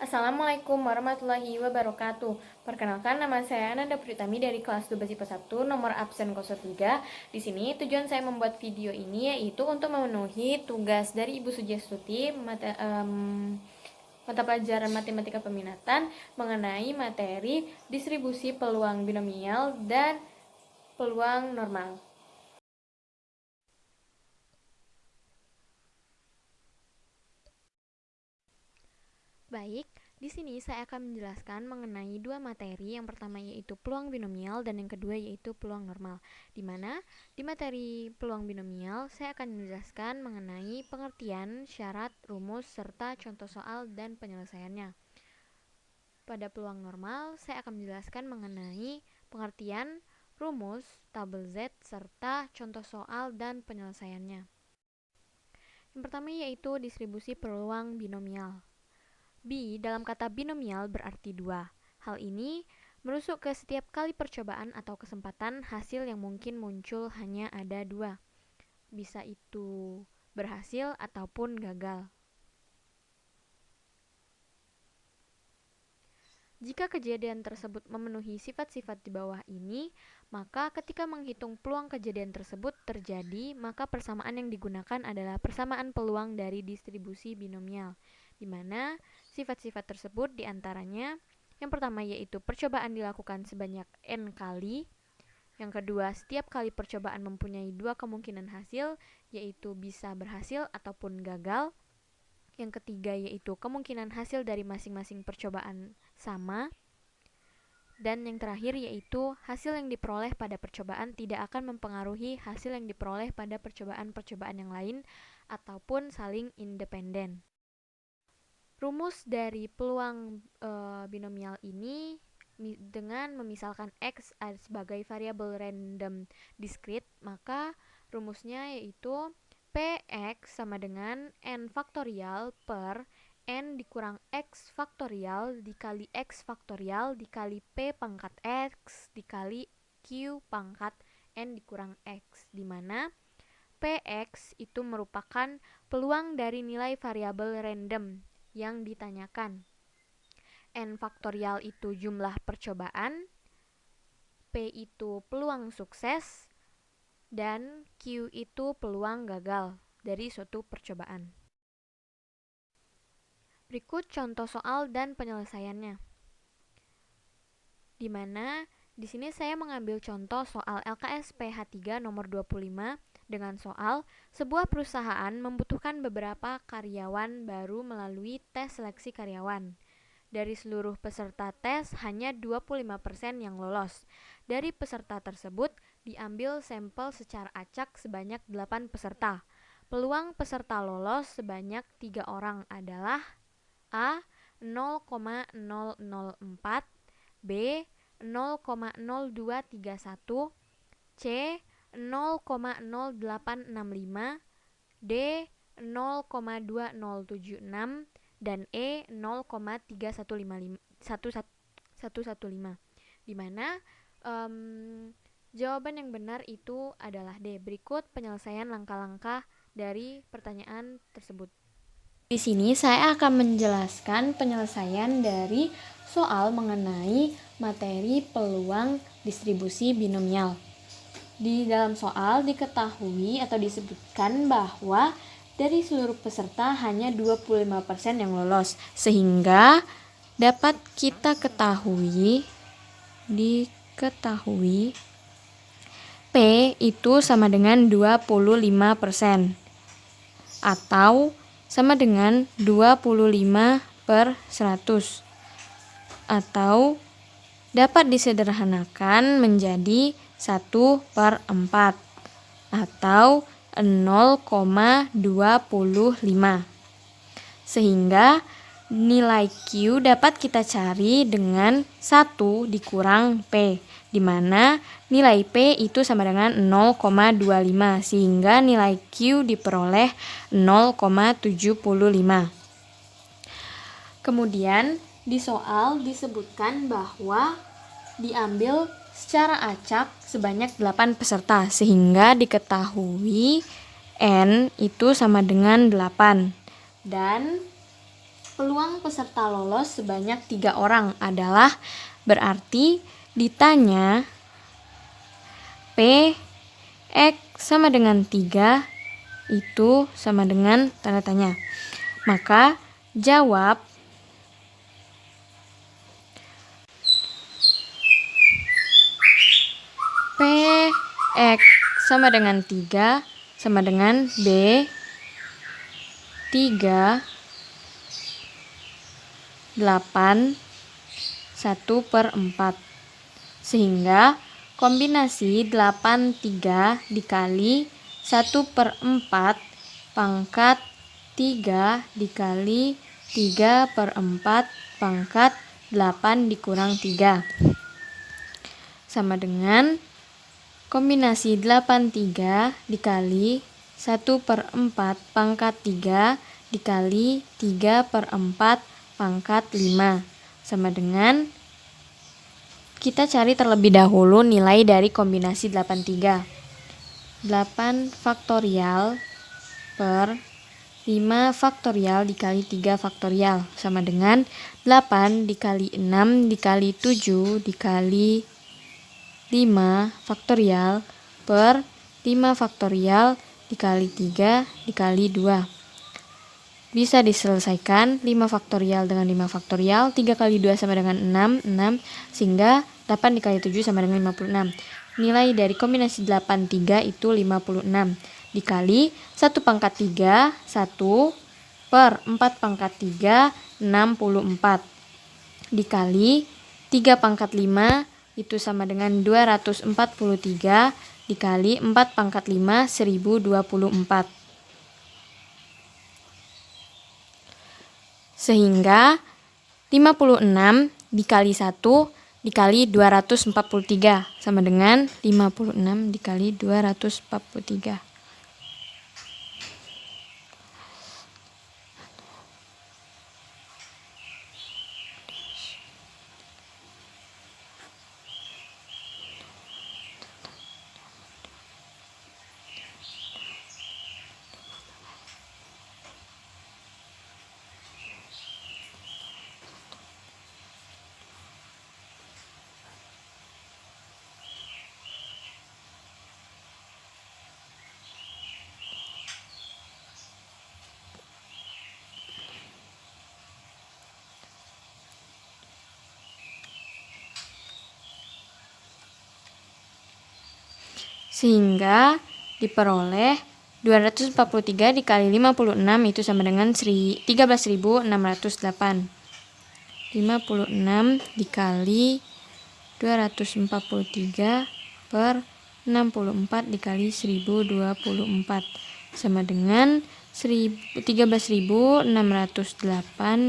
Assalamualaikum warahmatullahi wabarakatuh. Perkenalkan, nama saya Ananda Pritami dari kelas 12 IPA 1, nomor absen 03. Di sini tujuan saya membuat video ini yaitu untuk memenuhi tugas dari Ibu Sujiastuti mata pelajaran matematika peminatan mengenai materi distribusi peluang binomial dan peluang normal. Baik, di sini saya akan menjelaskan mengenai dua materi. Yang pertama yaitu peluang binomial dan yang kedua yaitu peluang normal. Di mana di materi peluang binomial saya akan menjelaskan mengenai pengertian, syarat, rumus, serta contoh soal dan penyelesaiannya. Pada peluang normal saya akan menjelaskan mengenai pengertian, rumus, tabel Z, serta contoh soal dan penyelesaiannya. Yang pertama yaitu distribusi peluang binomial. B dalam kata binomial berarti dua. Hal ini merusuk ke setiap kali percobaan atau kesempatan hasil yang mungkin muncul hanya ada dua. Bisa itu berhasil ataupun gagal. Jika kejadian tersebut memenuhi sifat-sifat di bawah ini, maka ketika menghitung peluang kejadian tersebut terjadi, maka persamaan yang digunakan adalah persamaan peluang dari distribusi binomial, di mana sifat-sifat tersebut diantaranya yang pertama yaitu percobaan dilakukan sebanyak n kali, yang kedua setiap kali percobaan mempunyai dua kemungkinan hasil, yaitu bisa berhasil ataupun gagal, yang ketiga yaitu kemungkinan hasil dari masing-masing percobaan sama, dan yang terakhir yaitu hasil yang diperoleh pada percobaan tidak akan mempengaruhi hasil yang diperoleh pada percobaan-percobaan yang lain ataupun saling independen. Rumus dari peluang binomial ini dengan memisalkan X sebagai variabel random discrete, maka rumusnya yaitu Px sama dengan n faktorial per n dikurang x faktorial dikali x faktorial dikali p pangkat x dikali q pangkat n dikurang x, di mana Px itu merupakan peluang dari nilai variabel random yang ditanyakan. N faktorial itu jumlah percobaan, P itu peluang sukses, dan Q itu peluang gagal dari suatu percobaan. Berikut contoh soal dan penyelesaiannya. Di mana di sini saya mengambil contoh soal LKS PH3 nomor 25 dengan soal sebuah perusahaan membutuhkan beberapa karyawan baru melalui tes seleksi karyawan. Dari seluruh peserta tes, hanya 25% yang lolos. Dari peserta tersebut, diambil sampel secara acak sebanyak 8 peserta. Peluang peserta lolos sebanyak 3 orang adalah A. 0,004, B. 0,0231, C. 0,0865, D. 0,2076, dan E 0,315, di mana jawaban yang benar itu adalah D. Berikut penyelesaian langkah-langkah dari pertanyaan tersebut. Di sini saya akan menjelaskan penyelesaian dari soal mengenai materi peluang distribusi binomial. Di dalam soal diketahui atau disebutkan bahwa dari seluruh peserta hanya 25% yang lolos, sehingga dapat kita ketahui P itu sama dengan 25% atau sama dengan 25/100, atau dapat disederhanakan menjadi 1/4 atau 0,25, sehingga nilai Q dapat kita cari dengan 1 dikurang P, di mana nilai P itu sama dengan 0,25, sehingga nilai Q diperoleh 0,75. Kemudian di soal disebutkan bahwa diambil secara acak sebanyak 8 peserta, sehingga diketahui N itu sama dengan 8, dan peluang peserta lolos sebanyak 3 orang adalah berarti ditanya P X sama dengan 3 itu sama dengan tanda tanya. Maka jawab P X sama dengan 3 sama dengan B 3 8 1/4. Sehingga kombinasi 83 dikali 1/4 pangkat 3 dikali 3/4 pangkat 8 dikurang 3 sama dengan kombinasi 83 dikali 1/4 pangkat 3 dikali 3/4 pangkat 5 sama dengan kita cari terlebih dahulu nilai dari kombinasi 83. 8 faktorial per 5 faktorial dikali 3 faktorial sama dengan 8 dikali 6 dikali 7 dikali 5 faktorial per 5 faktorial dikali 3 dikali 2. Bisa diselesaikan 5 faktorial dengan 5 faktorial, 3 kali 2 sama dengan 6, sehingga 8 dikali 7 sama dengan 56. Nilai dari kombinasi 8, 3 itu 56. Dikali 1 pangkat 3, 1 per 4 pangkat 3, 64. Dikali 3 pangkat 5 itu sama dengan 243 dikali 4 pangkat 5, 1024. Sehingga 56 dikali 1 dikali 243 sama dengan 56 dikali 243. Sehingga diperoleh 243 dikali 56 itu sama dengan 13.608. 56 dikali 243 per 64 dikali 1024 sama dengan 13.608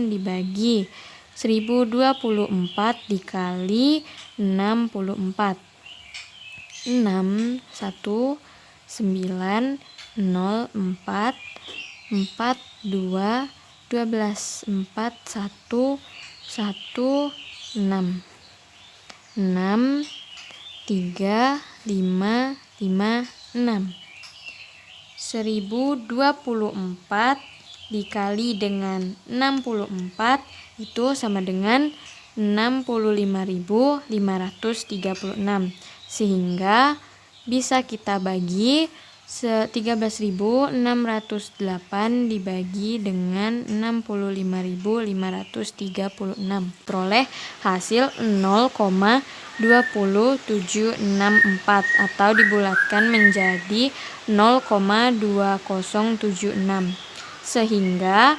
dibagi 1024 dikali 64. 6 1 9 0 4 4 2 12 4 1 1 6 6 3 5 5 6 1024 dikali dengan 64 itu sama dengan 65.536. Sehingga bisa kita bagi 13.608 dibagi dengan 65.536. Peroleh hasil 0,2764 atau dibulatkan menjadi 0,2076. Sehingga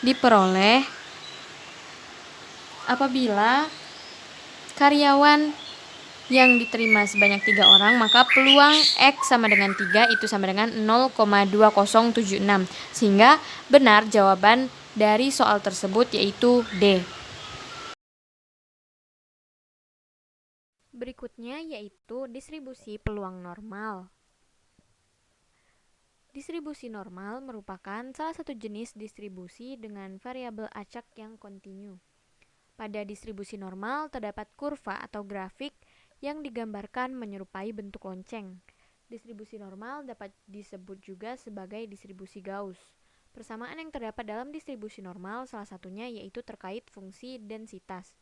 diperoleh apabila karyawan yang diterima sebanyak 3 orang, maka peluang X sama dengan 3 itu sama dengan 0,2076. Sehingga benar jawaban dari soal tersebut yaitu D. Berikutnya yaitu distribusi peluang normal. Distribusi normal merupakan salah satu jenis distribusi dengan variabel acak yang kontinu. Pada distribusi normal terdapat kurva atau grafik yang digambarkan menyerupai bentuk lonceng. Distribusi normal dapat disebut juga sebagai distribusi Gauss. Persamaan yang terdapat dalam distribusi normal salah satunya yaitu terkait fungsi densitas.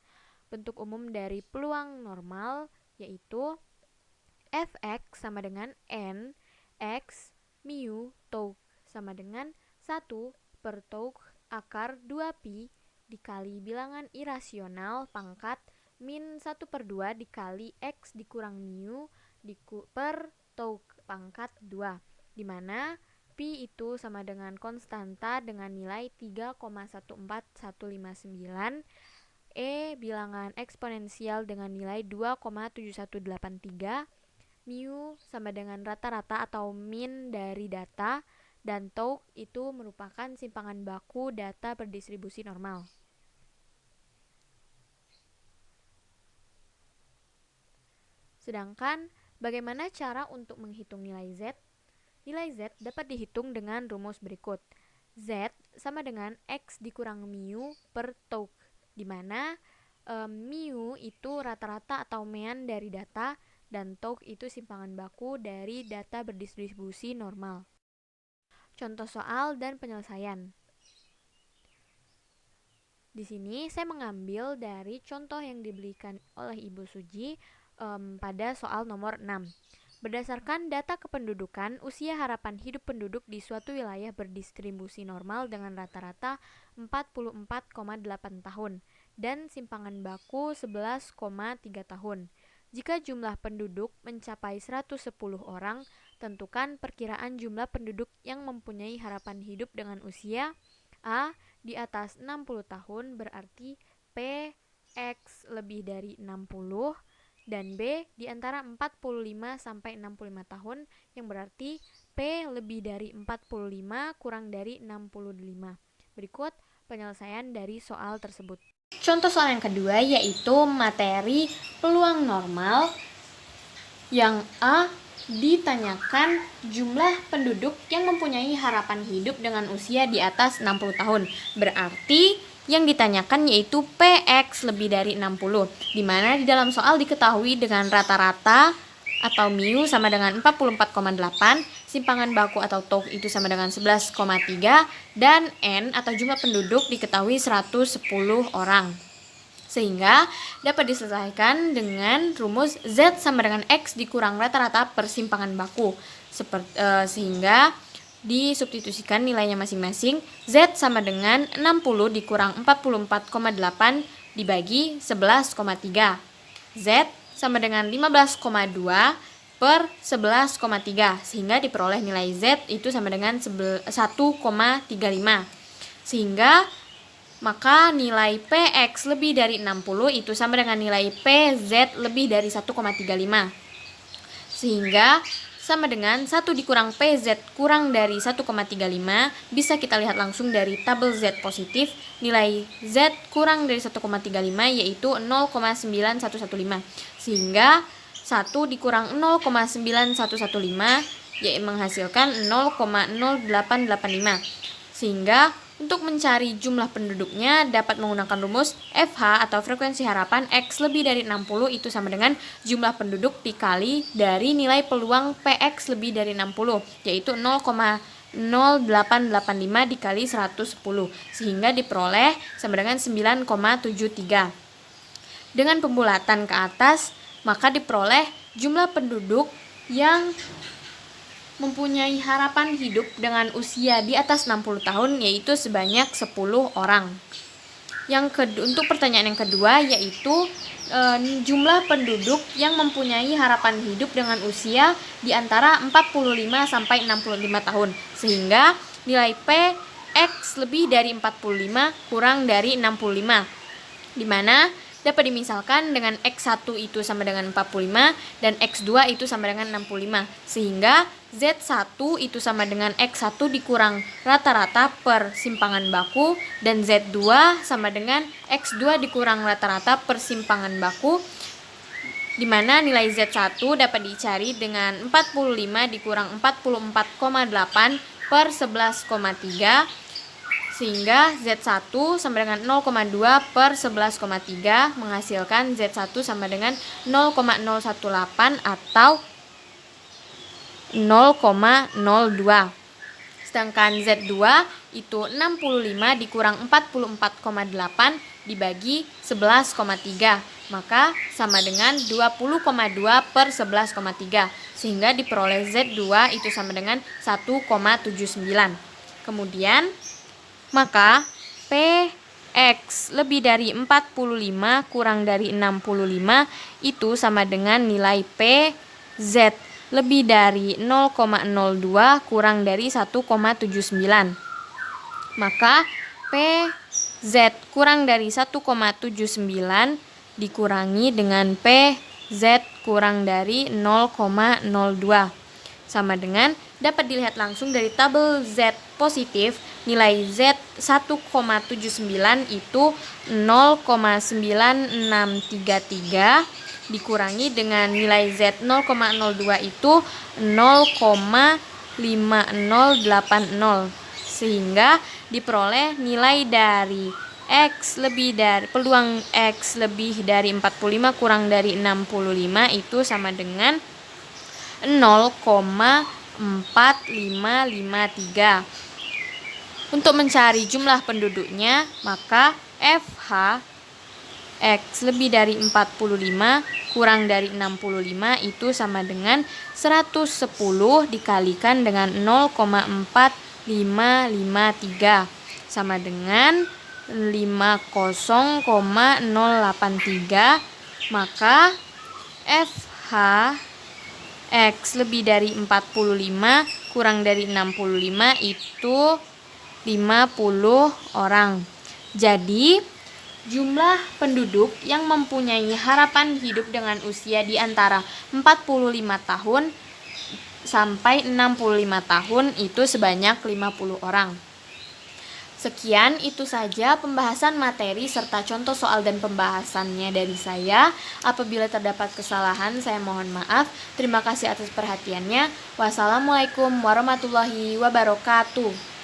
Bentuk umum dari peluang normal yaitu Fx sama dengan N X mu tau sama dengan 1 per tau akar 2pi dikali bilangan irasional pangkat min 1 per 2 dikali X dikurang mu per tau pangkat 2, di mana pi itu sama dengan konstanta dengan nilai 3,14159, bilangan eksponensial dengan nilai 2,7183, mu sama dengan rata-rata atau min dari data, dan tau itu merupakan simpangan baku data berdistribusi normal. Sedangkan bagaimana cara untuk menghitung nilai Z? Nilai Z dapat dihitung dengan rumus berikut. Z sama dengan X dikurang mu per tau, di mana mu itu rata-rata atau mean dari data, dan tau itu simpangan baku dari data berdistribusi normal. Contoh soal dan penyelesaian. Di sini saya mengambil dari contoh yang diberikan oleh Ibu Suji pada soal nomor 6. Berdasarkan data kependudukan, usia harapan hidup penduduk di suatu wilayah berdistribusi normal dengan rata-rata 44,8 tahun dan simpangan baku 11,3 tahun. Jika jumlah penduduk mencapai 110 orang, tentukan perkiraan jumlah penduduk yang mempunyai harapan hidup dengan usia A di atas 60 tahun berarti P X lebih dari 60, dan B di antara 45 sampai 65 tahun yang berarti P lebih dari 45 kurang dari 65. Berikut penyelesaian dari soal tersebut. Contoh soal yang kedua yaitu materi peluang normal yang A ditanyakan jumlah penduduk yang mempunyai harapan hidup dengan usia di atas 60 tahun. Berarti yang ditanyakan yaitu PX lebih dari 60, di mana di dalam soal diketahui dengan rata-rata atau mu sama dengan 44,8, simpangan baku atau tau itu sama dengan 11,3, dan N atau jumlah penduduk diketahui 110 orang. Sehingga dapat diselesaikan dengan rumus Z sama dengan X dikurang rata-rata per simpangan baku. Sehingga disubstitusikan nilainya masing-masing. Z sama dengan 60 dikurang 44,8 dibagi 11,3. Z sama dengan 15,2 per 11,3, sehingga diperoleh nilai Z itu sama dengan 1,35. Sehingga maka nilai PX lebih dari 60 itu sama dengan nilai PZ lebih dari 1,35. Sehingga sama dengan 1 dikurang PZ kurang dari 1,35, bisa kita lihat langsung dari tabel Z positif, nilai Z kurang dari 1,35 yaitu 0,9115. Sehingga 1 dikurang 0,9115 yaitu menghasilkan 0,0885. Sehingga untuk mencari jumlah penduduknya dapat menggunakan rumus FH atau frekuensi harapan X lebih dari 60 itu sama dengan jumlah penduduk dikali dari nilai peluang PX lebih dari 60 yaitu 0,0885 dikali 110, sehingga diperoleh sama dengan 9,73. Dengan pembulatan ke atas maka diperoleh jumlah penduduk yang mempunyai harapan hidup dengan usia di atas 60 tahun yaitu sebanyak 10 orang. Untuk pertanyaan yang kedua yaitu jumlah penduduk yang mempunyai harapan hidup dengan usia di antara 45 sampai 65 tahun, sehingga nilai P X lebih dari 45 kurang dari 65, di mana dapat dimisalkan dengan X1 itu sama dengan 45 dan X2 itu sama dengan 65, sehingga Z1 itu sama dengan X1 dikurang rata-rata per simpangan baku, dan Z2 sama dengan X2 dikurang rata-rata per simpangan baku, di mana nilai Z1 dapat dicari dengan 45 dikurang 44,8 per 11,3, sehingga Z1 sama dengan 0,2 per 11,3 menghasilkan Z1 sama dengan 0,018 atau 0,02. Sedangkan Z2 itu 65 dikurang 44,8 dibagi 11,3. Maka sama dengan 20,2 per 11,3. Sehingga diperoleh Z2 itu sama dengan 1,79. Kemudian, maka PX lebih dari 45 kurang dari 65 itu sama dengan nilai PZ lebih dari 0,02 kurang dari 1,79. Maka PZ kurang dari 1,79 dikurangi dengan PZ kurang dari 0,02 sama dengan dapat dilihat langsung dari tabel Z positif, nilai Z 1,79 itu 0,9633 dikurangi dengan nilai Z 0,02 itu 0,5080 sehingga diperoleh nilai dari peluang X lebih dari 45 kurang dari 65 itu sama dengan 0,4553. Untuk mencari jumlah penduduknya, maka FH X lebih dari 45 kurang dari 65 itu sama dengan 110 dikalikan dengan 0,4553 sama dengan 50,083. Maka FH X lebih dari 45 kurang dari 65 itu 50 orang. Jadi, jumlah penduduk yang mempunyai harapan hidup dengan usia di antara 45 tahun sampai 65 tahun itu sebanyak 50 orang. Sekian, itu saja pembahasan materi serta contoh soal dan pembahasannya dari saya. Apabila terdapat kesalahan, saya mohon maaf. Terima kasih atas perhatiannya. Wassalamualaikum warahmatullahi wabarakatuh.